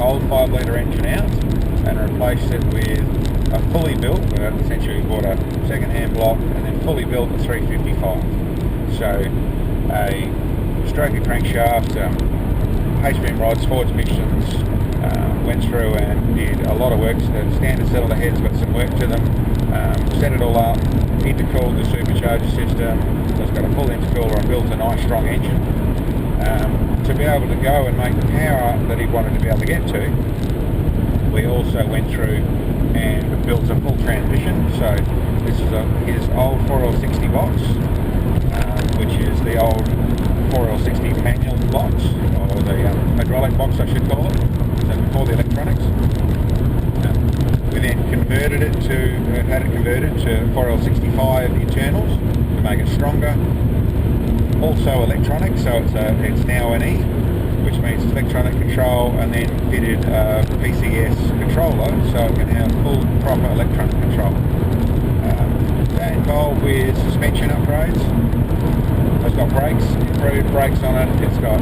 old 5 litre engine out and replaced it with a fully built, essentially bought a second-hand block and then fully built a 355. So a stroker crankshaft, H-beam rods, forged pistons, went through and did a lot of work. The standard cylinder head's got some work to them, set it all up, intercooled the supercharger system, so it's got a full intercooler and built a nice strong engine. To be able to go and make the power that he wanted to be able to get to, we also went through and built a full transmission. So this is his old 4L60 box, which is the old 4L60 manual box, or the hydraulic box I should call it, so before the electronics. We then converted it had it converted to 4L65 internals to make it stronger. Also electronic, so it's now an E, which means it's electronic control, and then fitted a PCS controller so it can have full proper electronic control. That involved with suspension upgrades. It's got brakes, improved brakes on it. It's got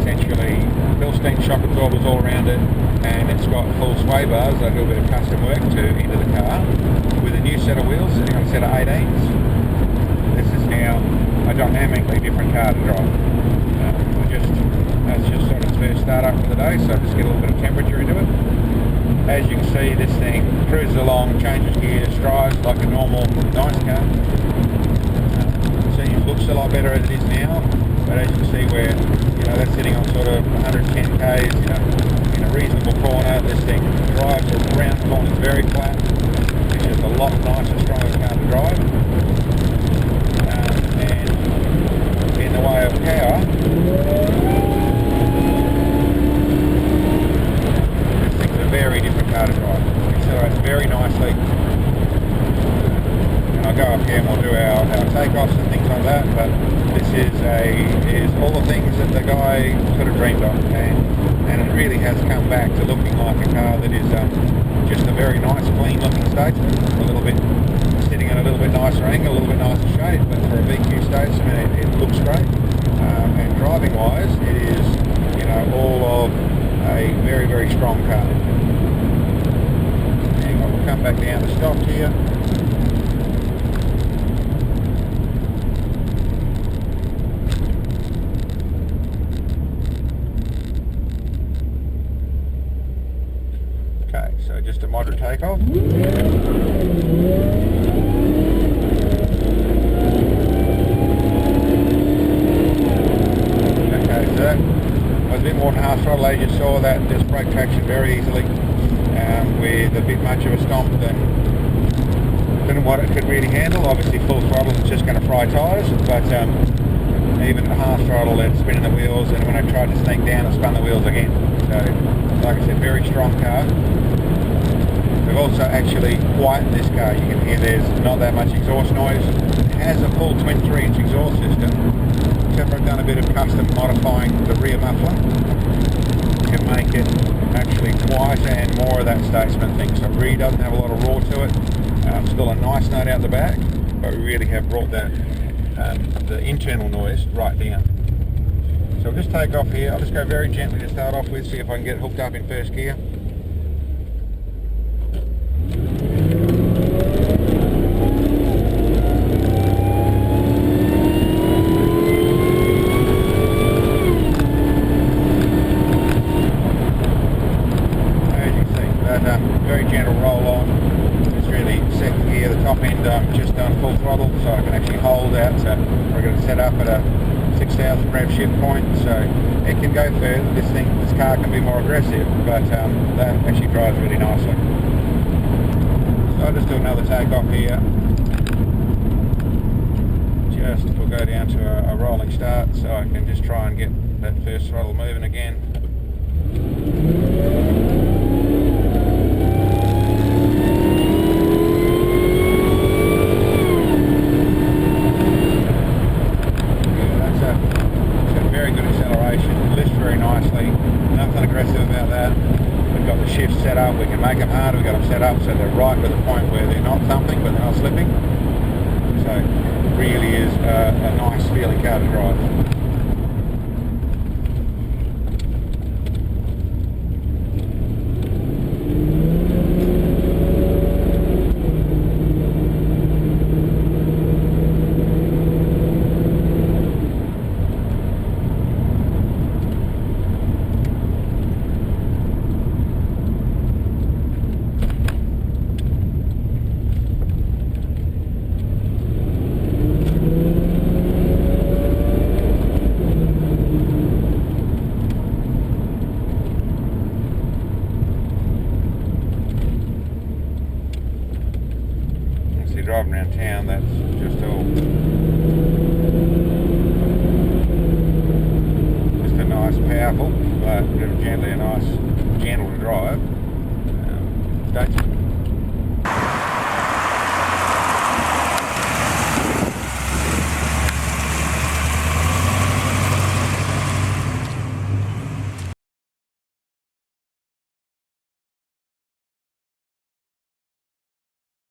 essentially Bilstein shock absorbers all around it, and it's got full sway bars that do a bit of custom work into the car, with a new set of wheels sitting on a set of 18s. This is now a dynamically different car to drive. That's just sort of its first start up for the day, so just get a little bit of temperature into it. As you can see, this thing cruises along, changes gears, drives like a normal nice car. It looks a lot better as it is now, but as you can see, where that's sitting on sort of 110 k's, in a reasonable corner. This thing drives around corners very flat. It's just a lot nicer, stronger car to drive. And in the way of power, this thing's a very different car to drive. It accelerates very nicely. I'll go up here and we'll do our takeoffs and things like that, but this is all the things that the guy sort of dreamed of, and it really has come back to looking like a car that is just a very nice, clean looking Statesman, a little bit sitting at a little bit nicer angle, a little bit nicer shape, but for a VQ Statesman it looks great, and driving wise it is all of a very, very strong car. And we'll come back down to stock here. Okay, so just a moderate takeoff. Okay, so that was a bit more than half throttle. As you saw, that just brake traction very easily, with a bit much of a stomp than what it could really handle. Obviously full throttle is just going to fry tyres, but even at half throttle it's spinning the wheels, and when I tried to sneak down it spun the wheels again. So like I said, very strong car. We've also actually quietened this car. You can hear there's not that much exhaust noise. It has a full twin 3-inch exhaust system, except I've done a bit of custom modifying the rear muffler to make it actually quieter and more of that Statesman thing. So it really doesn't have a lot of roar to it. Still a nice note out the back, but we really have brought that the internal noise right down. So we'll just take off here. I'll just go very gently to start off with, see if I can get it hooked up in first gear. As you can see, that very gentle roll on. It's really second gear. The top end just done full throttle, so I can actually hold out. So we're going to set up at a 6,000 rev shift point, so it can go further. This car can be more aggressive, but that actually drives really nicely. So I'll just do another takeoff here. We'll go down to a rolling start, so I can just try and get that first throttle moving again. Set up, we can make them hard, we've got them set up so they're right to the point where they're not thumping but they're not slipping. So it really is a nice feeling car to drive. powerful, but gently a nice, gentle to drive. Statesman.